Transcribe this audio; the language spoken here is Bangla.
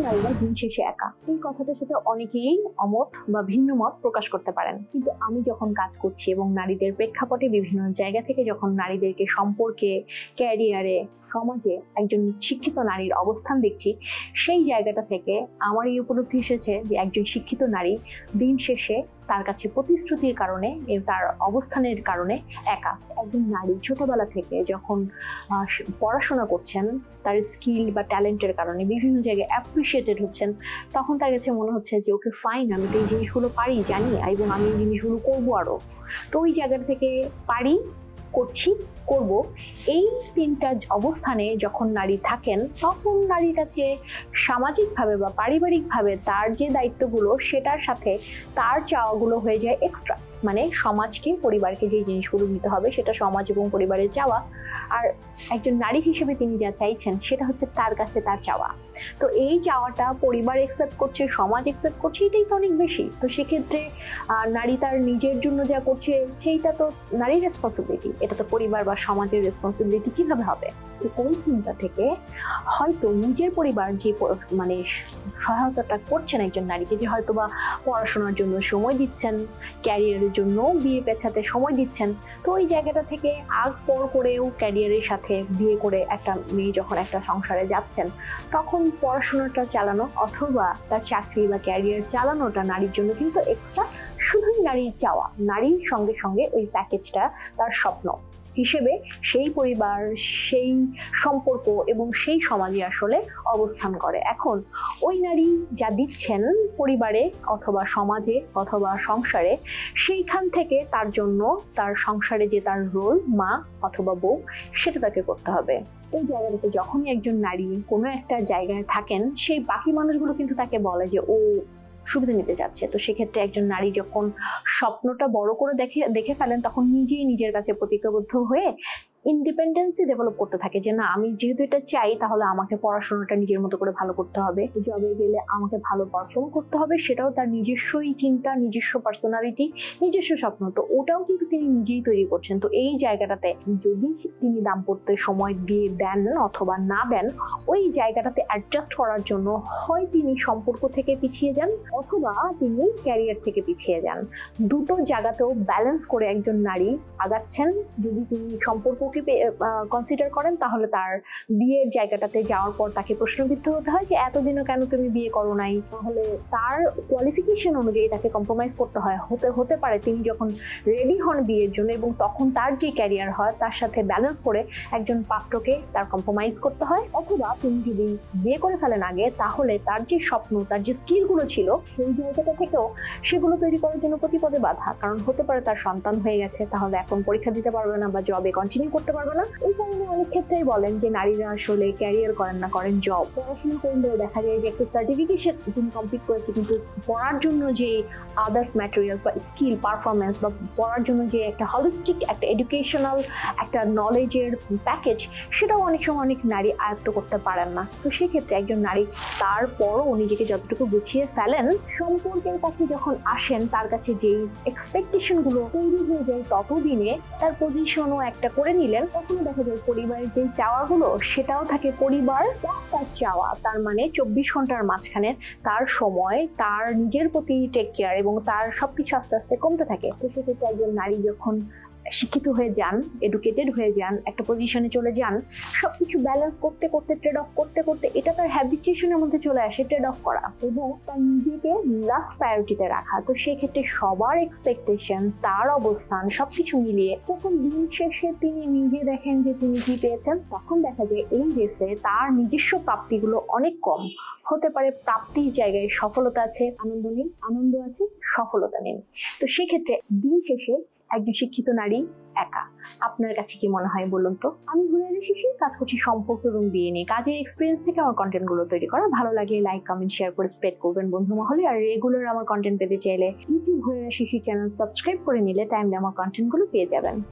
নারীরা দিন শেষে একা। এই কথাটার সাথে অনেকেই অমত বা ভিন্ন মত প্রকাশ করতে পারেন, কিন্তু আমি যখন কাজ করছি এবং নারীদের প্রেক্ষাপটে বিভিন্ন জায়গা থেকে যখন নারীদেরকে সম্পর্কে, ক্যারিয়ারে, সমাজে একজন শিক্ষিত নারীর অবস্থান দেখছি, সেই জায়গাটা থেকে আমার এই উপলব্ধি এসেছে যে একজন শিক্ষিত নারী দিন শেষে তার কাছে প্রতিশ্রুতির কারণে, তার অবস্থানের কারণে একা। একজন নারী ছোটবেলা থেকে যখন পড়াশোনা করছেন, তার স্কিল বা ট্যালেন্টের কারণে বিভিন্ন জায়গায় অ্যাপ্রিসিয়েটেড হচ্ছেন, তখন তার কাছে মনে হচ্ছে যে ওকে ফাইন, আমি তো এই জিনিসগুলো পারি, জানি, এবং আমি এই জিনিসগুলো করবো আরো। তো ওই জায়গা থেকে পারি, করছি, করব, এই তিনটা অবস্থানে যখন নারী থাকেন, তখন নারীর কাছে সামাজিকভাবে বা পারিবারিকভাবে তার যে দায়িত্বগুলো, সেটার সাথে তার চাওয়াগুলো হয়ে যায় এক্সট্রা। মানে সমাজকে, পরিবারকে যে জিনিসগুলো দিতে হবে সেটা সমাজ এবং পরিবারের চাওয়া, আর একজন নারী হিসেবে তিনি যা চাইছেন সেটা হচ্ছে তার কাছে তার চাওয়া। তো এই চাওয়াটা পরিবার একসেপ্ট করছে, সমাজ একসেপ্ট করছে, এটাই তো অনেক বেশি। তো সেক্ষেত্রে নারী তার নিজের জন্য যা করছে সেইটা তো নারীর রেসপন্সিবিলিটি, এটা তো পরিবার বা সমাজের রেসপন্সিবিলিটি কিভাবে হবে? তো ওই চিন্তা থেকে হয়তো নিজের পরিবার যে মানে সহায়তাটা করছেন একজন নারীকে, যে হয়তো বা পড়াশোনার জন্য সময় দিচ্ছেন, ক্যারিয়ারের জন্য বিয়ে পেছাতে সময় দিচ্ছেন, তো ওই জায়গাটা থেকে আগ পর করেও ক্যারিয়ারের সাথে বিয়ে করে একটা মেয়ে যখন একটা সংসারে যাচ্ছেন, তখন পড়াশোনাটা চালানো অথবা তার চাকরি বা ক্যারিয়ার চালানোটা নারীর জন্য কিন্তু এক্সট্রা, শুধুই নারীর চাওয়া। নারীর সঙ্গে সঙ্গে ওই প্যাকেজটা তার স্বপ্ন হিসেবে সেই পরিবার, সেই সম্পর্ক এবং সেই সমাজে আসলে অবস্থান করে। এখন ওই নারী যা দিচ্ছেন পরিবারে অথবা সমাজে অথবা সংসারে, সেইখান থেকে তার জন্য তার সংসারে যে তার রোল, মা অথবা বউ, সেটা তাকে করতে হবে। এই জায়গাটাতে যখনই একজন নারী কোনো একটা জায়গায় থাকেন, সেই বাকি মানুষগুলো কিন্তু তাকে বলে যে ও সুবিধা নিতে যাচ্ছে। তো সেক্ষেত্রে একজন নারী যখন স্বপ্নটা বড় করে দেখে ফেলেন, তখন নিজেই নিজের কাছে প্রতিজ্ঞাবদ্ধ হয়ে ইন্ডিপেন্ডেন্সি ডেভেলপ করতে থাকে, যে না, আমি যেহেতু এটা চাই, তাহলে আমাকে পড়াশোনাটা নিজের মতো করে ভালো করতে হবে, জবে গেলে আমাকে ভালো পারফর্ম করতে হবে, সেটাও তার নিজস্বই চিন্তা, নিজস্ব পার্সোনালিটি, নিজস্ব স্বপ্ন। তো ওটাও কিন্তু তিনি নিজেই তৈরি করছেন। তো এই জায়গাটাতে যদি তিনি দাম্পত্যে সময় দিয়ে দেন অথবা না দেন, ওই জায়গাটাতে অ্যাডজাস্ট করার জন্য হয় তিনি সম্পর্ক থেকে পিছিয়ে যান অথবা তিনি ক্যারিয়ার থেকে পিছিয়ে যান। দুটো জায়গাতেও ব্যালেন্স করে একজন নারী আগাচ্ছেন। যদি তিনি সম্পর্ককে কনসিডার করেন, তাহলে তার বিয়ের জায়গাটাতে যাওয়ার পর তাকে প্রশ্নবিদ্ধ হতে হয় যে এতদিনও কেন তুমি বিয়ে করো নাই। তাহলে তার কোয়ালিফিকেশন অনুযায়ী তাকে কম্প্রোমাইজ করতে হয়। হতে পারে তিনি যখন রেডি হন বিয়ের জন্য এবং তখন তার যে ক্যারিয়ার হয় তার সাথে ব্যালেন্স করে একজন পাত্রকে তার কম্প্রোমাইজ করতে হয়, অথবা তিনি যদি বিয়ে করে ফেলেন আগে, তাহলে তার যে স্বপ্ন, তার যে স্কিলগুলো ছিল, সেই জায়গাটা থেকেও সেগুলো তৈরি করার জন্য প্রতিপদে বাধা। কারণ হতে পারে তার সন্তান হয়ে গেছে, তাহলে এখন পরীক্ষা দিতে পারবে না বা জবে কন্টিনিউ করতে পারবে না। এই কারণে অনেক ক্ষেত্রেই বলেন যে নারীরা আসলে ক্যারিয়ার করেন না, করেন জব। পড়াশোনা করলে দেখা যায় যে একটা সার্টিফিকেশন তিনি কমপ্লিট করেছে, কিন্তু পড়ার জন্য যে আদার্স ম্যাটেরিয়ালস বা স্কিল, পারফরমেন্স বা পড়ার জন্য যে একটা হলিস্টিক একটা এডুকেশনাল একটা নলেজের প্যাকেজ, সেটাও অনেক সময় অনেক নারী আয়ত্ত করতে পারেন না। তো সেক্ষেত্রে একজন নারী তারপরও নিজেকে যতটুকু গুছিয়ে ফেলেন, সম্পর্কের কাছে যখন আসেন, তার কাছে যেই এক্সপেকটেশনগুলো তৈরি হয়ে যায়, ততদিনে তার পজিশনও একটা করে নিলেন। তখন দেখা যায় পরিবারের যে চাওয়াগুলো, সেটাও থাকে পরিবার তার চাওয়া। তার মানে 24 ঘন্টার মাঝখানে তার সময় তার নিজের প্রতি টেক কেয়ার এবং তার সবকিছু আস্তে আস্তে কমতে থাকে। তো সেক্ষেত্রে একজন নারী যখন শিক্ষিত হয়ে যান, এডুকেটেড হয়ে যান, একটা পজিশনে চলে যান, সবকিছু ব্যালেন্স করতে করতে, ট্রেড অফ করতে করতে, এটা তার হ্যাবিচুয়েশনের মধ্যে চলে আসে, ট্রেড অফ করা এবং তার নিজেকে লাস্ট প্রায়োরিটিতে রাখা। তো সেক্ষেত্রে সবার এক্সপেকটেশন, তার অবস্থান, সবকিছু মিলিয়ে তখন দিন শেষে তিনি নিজে দেখেন যে তিনি কি পেয়েছেন। তখন দেখা যায় এই রেসে তার নিজস্ব প্রাপ্তিগুলো অনেক কম। হতে পারে প্রাপ্তির জায়গায় সফলতা আছে, আনন্দ নেই, আনন্দ আছে, সফলতা নেই। তো সেক্ষেত্রে দিন শেষে একজন শিক্ষিত নারী একা। আপনার কাছে কি মনে হয় বলুন তো? আমি হুরায়রা শিশি, কাজ করছি সম্পর্ক এবং বিয়ে নিয়ে। কাজের এক্সপিরিয়েন্স থেকে আমার কন্টেন্ট গুলো তৈরি করা। ভালো লাগলে লাইক, কমেন্ট, শেয়ার করে স্প্রেড করবেন বন্ধু মহলে। আর রেগুলার আমার কন্টেন্ট পেতে চাইলে ইউটিউব হুরায়রা শিশি চ্যানেল সাবস্ক্রাইব করে নিলে টাইমলি আমার কন্টেন্ট গুলো পেয়ে যাবেন।